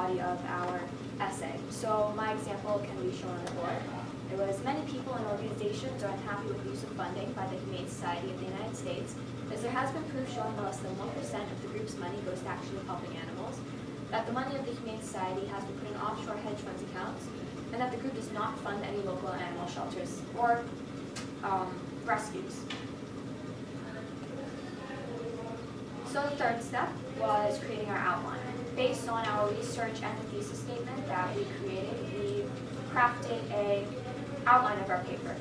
body of our essay. So my example can be shown on the board. It was many people and organizations are unhappy with the use of funding by the Humane Society of the United States, as there has been proof showing that less than 1% of the group's money goes to actually helping animals, that the money of the Humane Society has been put in offshore hedge funds accounts, and that the group does not fund any local animal shelters or rescues. So the third step was creating our outline. Based on our research and the thesis statement that we created, we crafted an outline of our paper.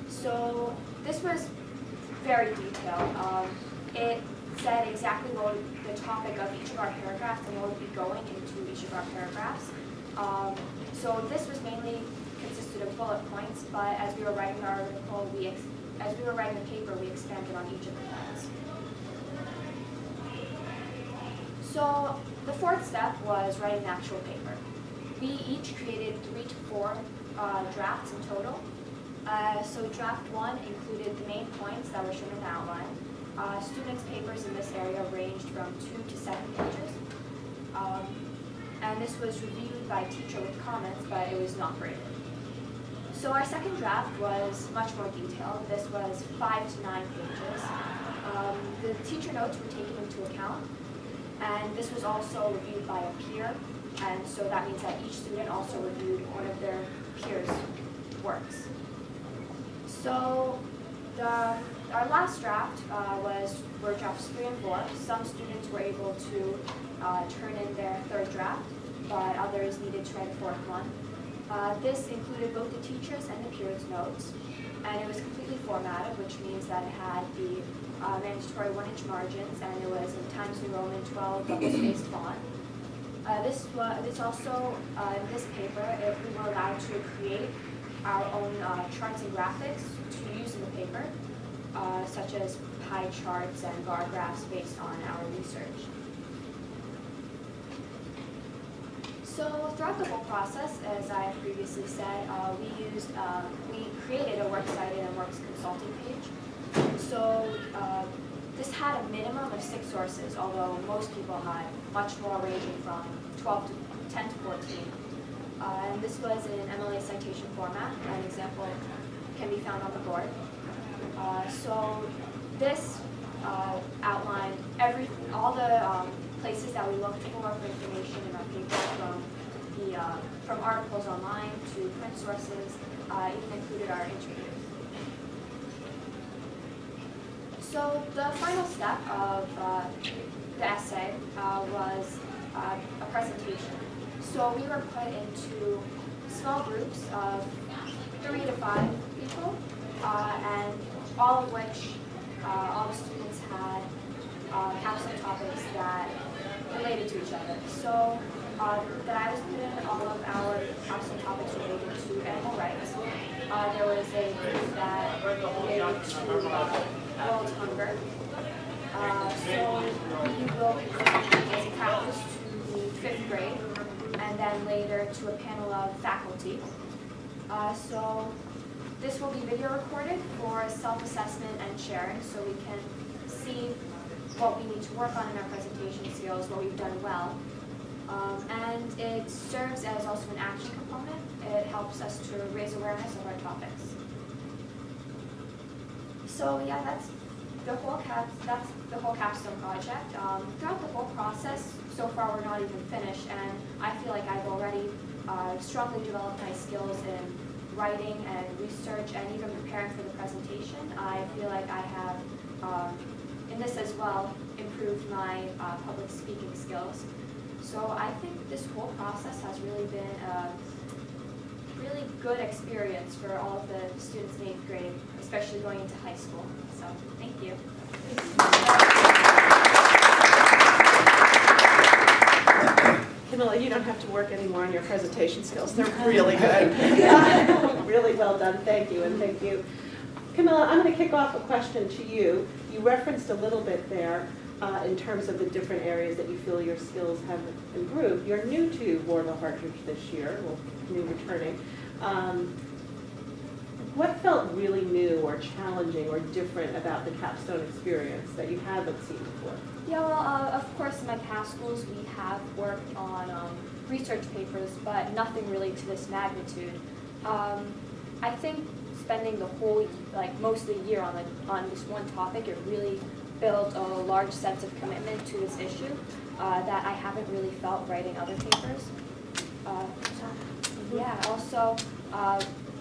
So this was very detailed. It said exactly what the topic of each of our paragraphs and what would be going into each of our paragraphs. So this was mainly consisted of bullet points, but as we were writing our article, as we were writing the paper, we expanded on each of the points. So the fourth step was writing the actual paper. We each created 3 to 4 drafts in total. So draft 1 included the main points that were shown in the outline. Students' papers in this area ranged from 2 to 7 pages. And this was reviewed by a teacher with comments, but it was not graded. So our second draft was much more detailed. This was 5 to 9 pages. The teacher notes were taken into account, and this was also reviewed by a peer, and so that means that each student also reviewed one of their peers' works. So our last draft were drafts 3 and 4. Some students were able to turn in their third draft, but others needed to write a fourth one. This included both the teachers' and the peers' notes, and it was completely formatted, which means that it had the mandatory 1-inch margins, and it was in Times New Roman 12 double-spaced font. This also, in this paper, we were allowed to create our own charts and graphics to use in the paper, such as pie charts and bar graphs based on our research. So throughout the whole process, as I previously said, we created a works cited and works consulting page. So this had a minimum of 6 sources, although most people had much more, ranging from 12 to 10 to 14. And this was in MLA citation format. An example can be found on the board. So this outlined all the places that we looked for information in our paper, from articles online to print sources, even included our interviews. So the final step of the essay was a presentation. So we were put into small groups of 3 to 5 people, and all of which, all the students had capstone topics that related to each other. So that I was put in all of our capstone topics related to animal rights. There was a group that related to world hunger. So we will be presenting as a practice to the 5th grade, and then later to a panel of faculty. So this will be video recorded for self-assessment and sharing, so we can see what we need to work on in our presentation skills, what we've done well. And it serves as also an action component. It helps us to raise awareness of our topics. So yeah, that's the whole capstone project. Throughout the whole process, so far we're not even finished, and I feel like I've already strongly developed my skills in writing and research and even preparing for the presentation. I feel like I have, in this as well, improved my public speaking skills. So I think this whole process has really been a really good experience for all of the students in 8th grade, especially going into high school. So thank you. Camilla, you don't have to work anymore on your presentation skills. They're really good. Really well done. Thank you, and thank you. Camilla, I'm going to kick off a question to you. You referenced a little bit there in terms of the different areas that you feel your skills have improved. You're new to Warville Hartridge this year, well, new returning. What felt really new or challenging or different about the capstone experience that you haven't seen before? Yeah, well, of course, in my past schools, we have worked on research papers, but nothing really to this magnitude. I think spending the whole, like most of the year on this one topic, it really built a large sense of commitment to this issue that I haven't really felt writing other papers. Yeah, also,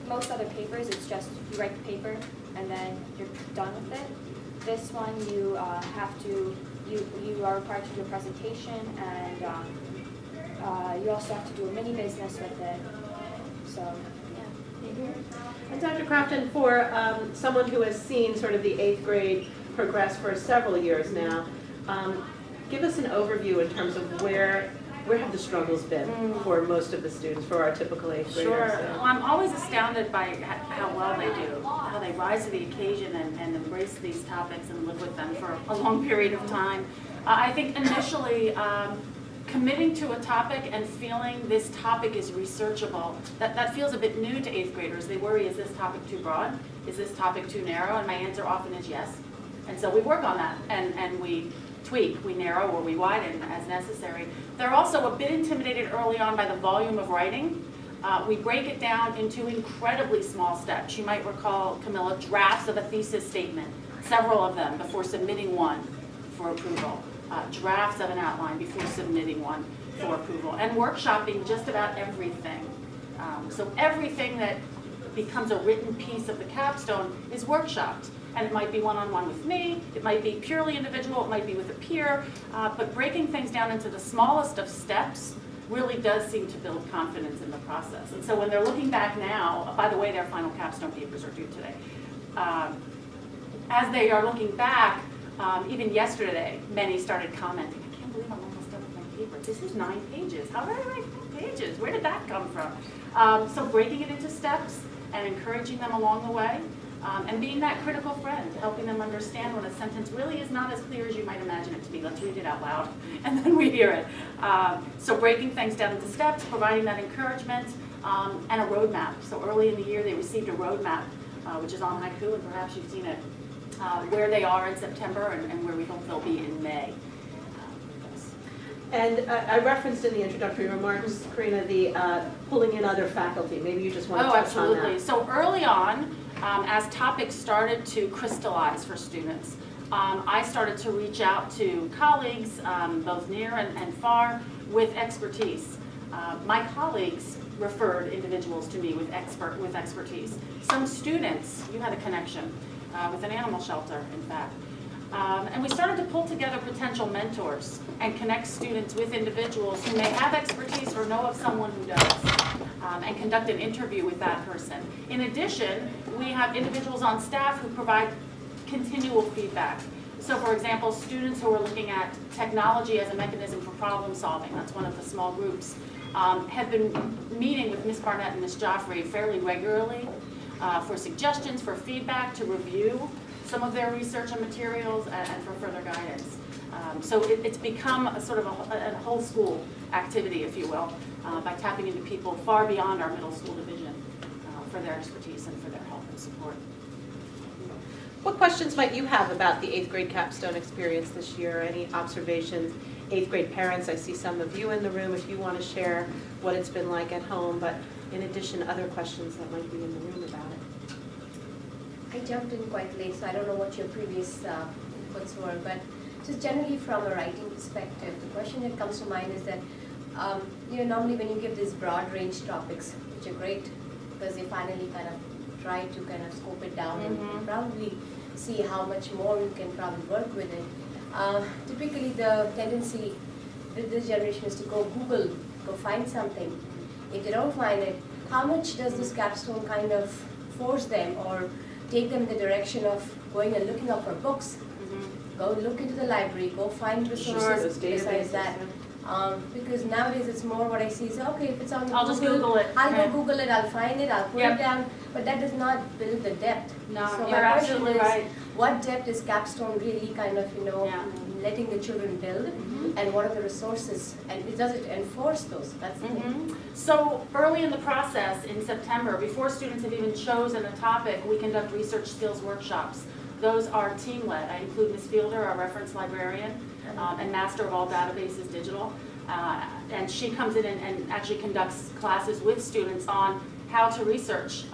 most other papers, it's just you write the paper and then you're done with it. This one, you you are required to do a presentation, and you also have to do a mini business with it. So, yeah. And Dr. Crofton, for someone who has seen sort of the 8th grade progress for several years now, give us an overview in terms of where have the struggles been for most of the students, for our typical 8th graders? Sure. Well, I'm always astounded by how well they do, how they rise to the occasion and embrace these topics and live with them for a long period of time. I think initially, committing to a topic and feeling this topic is researchable, that feels a bit new to 8th graders. They worry, is this topic too broad? Is this topic too narrow? And my answer often is yes. And so we work on that, and we tweak, we narrow, or we widen as necessary. They're also a bit intimidated early on by the volume of writing. We break it down into incredibly small steps. You might recall, Camilla, drafts of a thesis statement, several of them before submitting one for approval. Drafts of an outline before submitting one for approval, and workshopping just about everything. So everything that becomes a written piece of the capstone is workshopped. And it might be one-on-one with me, it might be purely individual, it might be with a peer, but breaking things down into the smallest of steps really does seem to build confidence in the process. And so when they're looking back now, by the way, their final capstone papers are due today. As they are looking back, even yesterday, many started commenting, I can't believe I'm almost done with my paper. This is 9 pages. How did I write 9 pages? Where did that come from? So breaking it into steps and encouraging them along the way, and being that critical friend, helping them understand when a sentence really is not as clear as you might imagine it to be. Let's read it out loud, and then we hear it. So breaking things down into steps, providing that encouragement, and a roadmap. So early in the year, they received a roadmap, which is on Haiku, and perhaps you've seen it, where they are in September and where we hope they'll be in May. And I referenced in the introductory remarks, Karina, the pulling in other faculty. Maybe you just want to touch on that. Absolutely. So early on, as topics started to crystallize for students, I started to reach out to colleagues, both near and far, with expertise. My colleagues referred individuals to me with expertise. Some students, you had a connection with an animal shelter, in fact. And we started to pull together potential mentors and connect students with individuals who may have expertise or know of someone who does, and conduct an interview with that person. In addition, we have individuals on staff who provide continual feedback. So for example, students who are looking at technology as a mechanism for problem solving, that's one of the small groups, have been meeting with Ms. Barnett and Ms. Joffrey fairly regularly for suggestions, for feedback, to review some of their research and materials, and for further guidance. So it's become a sort of a whole school activity, if you will, by tapping into people far beyond our middle school division for their expertise and for their help and support. What questions might you have about the 8th grade capstone experience this year? Any observations? 8th grade parents, I see some of you in the room if you want to share what it's been like at home, but in addition, other questions that might be in the room about it. I jumped in quite late, so I don't know what your previous inputs were, but just generally from a writing perspective, the question that comes to mind is that, normally when you give these broad range topics, which are great, because they finally kind of try to kind of scope it down and probably see how much more you can probably work with it. Typically the tendency with this generation is to go Google, go find something. If they don't find it, how much does this capstone kind of force them or take them in the direction of going and looking up for books? Go look into the library, go find resources besides that. Because nowadays it's more what I see is, okay, if it's on I'll just Google it. I'll go Google it, I'll find it, I'll put it down, but that does not build the depth. No, So you're my question absolutely is, right. what depth is capstone really kind of, Yeah. letting the children build, and what are the resources, and does it enforce those? That's the thing. So early in the process, in September, before students have even chosen a topic, we conduct research skills workshops. Those are team-led. I include Ms. Fielder, our reference librarian, and master of all databases digital, And she comes in and actually conducts classes with students on how to research,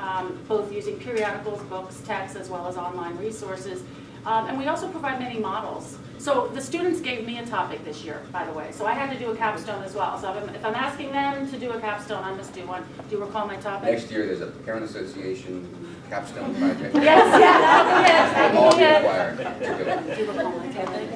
both using periodicals, books, texts, as well as online resources. And we also provide many models. So the students gave me a topic this year, by the way, so I had to do a capstone as well. So if I'm asking them to do a capstone, I must do one. Do you recall my topic? Next year, there's a parent association capstone project. Yes, yes, We'll all be yes. required to do it. Do you recall my topic?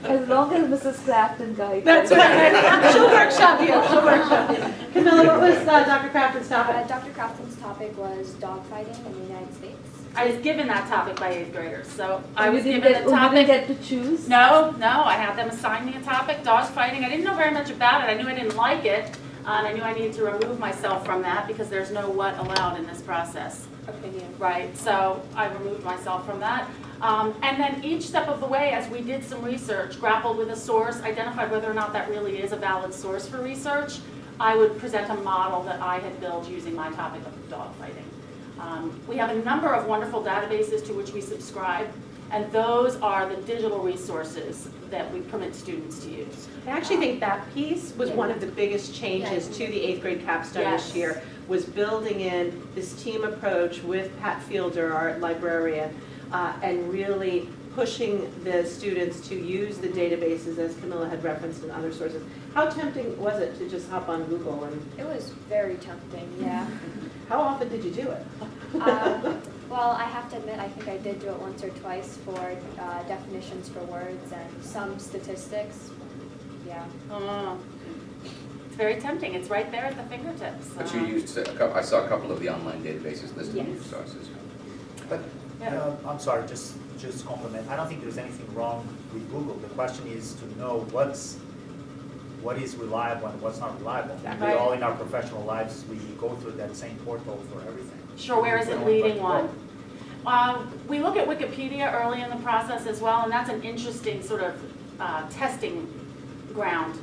As long as Mrs. Clafton guides. That's right. She'll workshop you. She'll workshop you. Camilla, what was Dr. Crafton's topic? Dr. Crafton's topic was dogfighting in the United States. I was given that topic by 8th graders, so I You was didn't given get- the You topic. didn't get to choose? No, I had them assign me a topic, dog fighting. I didn't know very much about it. I knew I didn't like it, and I knew I needed to remove myself from that because there's no what allowed in this process. Opinion. Right, so I removed myself from that. And then each step of the way, as we did some research, grappled with a source, identified whether or not that really is a valid source for research, I would present a model that I had built using my topic of dogfighting. We have a number of wonderful databases to which we subscribe, and those are the digital resources that we permit students to use. I actually think that piece was one of the biggest changes to the 8th grade capstone this Yes. year, was building in this team approach with Pat Fielder, our librarian, and really pushing the students to use the databases as Camilla had referenced in other sources. How tempting was it to just hop on Google, and It was very tempting, yeah. how often did you do it? Well, I have to admit, I think I did do it once or twice for definitions for words and some statistics. Yeah. Oh, it's very tempting. It's right there at the fingertips. But you used, I saw a couple of the online databases listed in your Yes. sources. But, Yeah. I'm sorry, just compliment. I don't think there's anything wrong with Google. The question is to know what is reliable and what's not reliable. Exactly. We all in our professional lives, we go through that same portal for everything. Sure, where is it leading one? We look at Wikipedia early in the process as well, and that's an interesting sort of testing ground.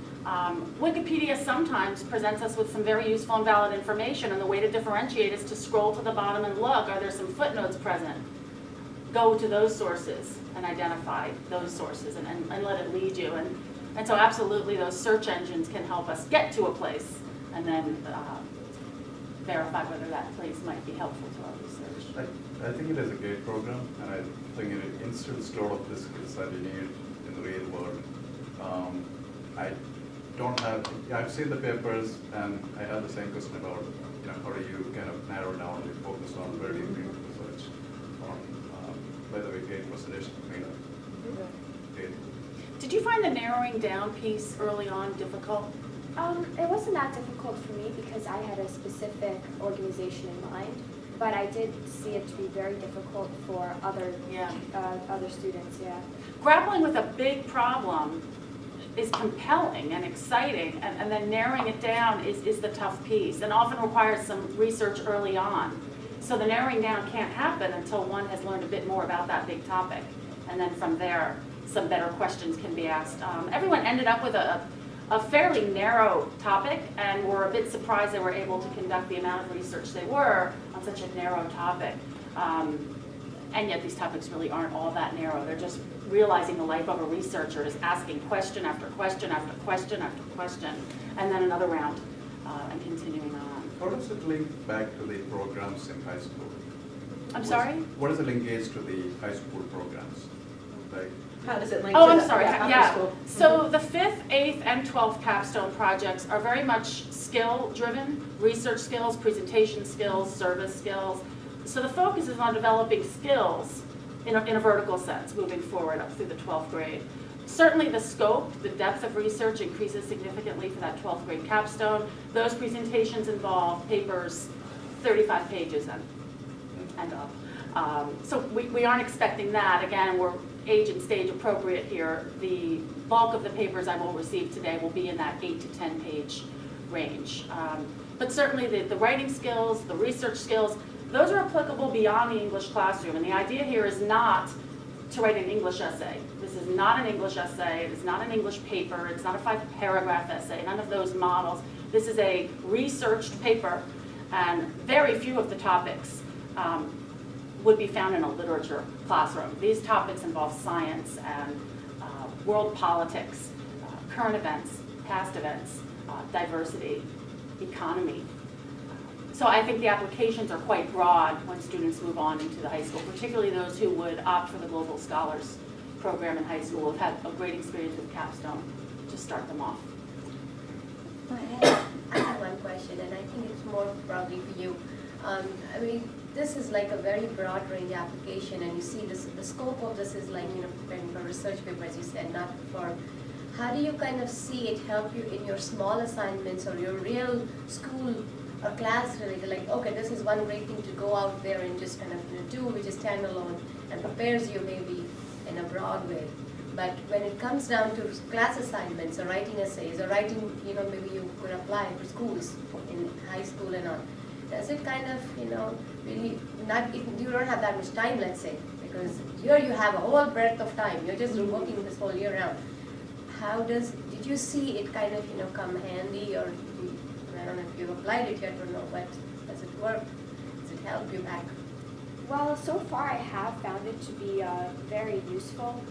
Wikipedia sometimes presents us with some very useful and valid information, and the way to differentiate is to scroll to the bottom and look, are there some footnotes present? Go to those sources and identify those sources and let it lead you. And so absolutely those search engines can help us get to a place and then verify whether that place might be helpful to our research. I think it is a great program, and I think it instills a lot of the skills that you need in the real world. I don't have, I've seen the papers, and I have the same question about, how do you kind of narrow down and focus on where do you bring research on, by the way, great presentation, great. Did you find the narrowing down piece early on difficult? It wasn't that difficult for me because I had a specific organization in mind, but I did see it to be very difficult for other students, yeah. Grappling with a big problem is compelling and exciting, and then narrowing it down is the tough piece, and often requires some research early on. So the narrowing down can't happen until one has learned a bit more about that big topic, and then from there, some better questions can be asked. Everyone ended up with a fairly narrow topic, and were a bit surprised they were able to conduct the amount of research they were on such a narrow topic. And yet these topics really aren't all that narrow. They're just realizing the life of a researcher is asking question after question after question after question, and then another round, and continuing on. How does it link back to the programs in high school? I'm sorry? What is the linkage to the high school programs? Like, How does it link Oh, to I'm the sorry, upper yeah. school? So the 5th, 8th, and 12th capstone projects are very much skill-driven, research skills, presentation skills, service skills. So the focus is on developing skills in a vertical sense, moving forward up through the 12th grade. Certainly the scope, the depth of research increases significantly for that 12th grade capstone. Those presentations involve papers 35 pages and up. So we aren't expecting that. Again, we're age and stage appropriate here. The bulk of the papers I will receive today will be in that 8 to 10 page range. But certainly the writing skills, the research skills, those are applicable beyond the English classroom. And the idea here is not to write an English essay. This is not an English essay. It is not an English paper. It's not a 5-paragraph essay. None of those models. This is a researched paper, and very few of the topics would be found in a literature classroom. These topics involve science and world politics, current events, past events, diversity, economy. So I think the applications are quite broad when students move on into the high school, particularly those who would opt for the Global Scholars Program in high school, have had a great experience with Capstone to start them off. I have one question, and I think it's more probably for you. I mean, this is like a very broad range application, and you see this, the scope of this is like, you know, preparing for research paper, as you said, not for, how do you kind of see it help you in your small assignments or your real school or class related, like, okay, this is one great thing to go out there and just kind of, you know, do, which is standalone and prepares you maybe in a broad way. But when it comes down to class assignments or writing essays or writing, you know, maybe you could apply for schools in high school and all, does it kind of, you know, really not, if you don't have that much time, let's say, because here you have a whole breadth of time, you're just working this whole year round. How does, did you see it kind of, you know, come handy, or I don't know if you've applied it yet or no, but does it work? Does it help you back? Well, so far I have found it to be very useful.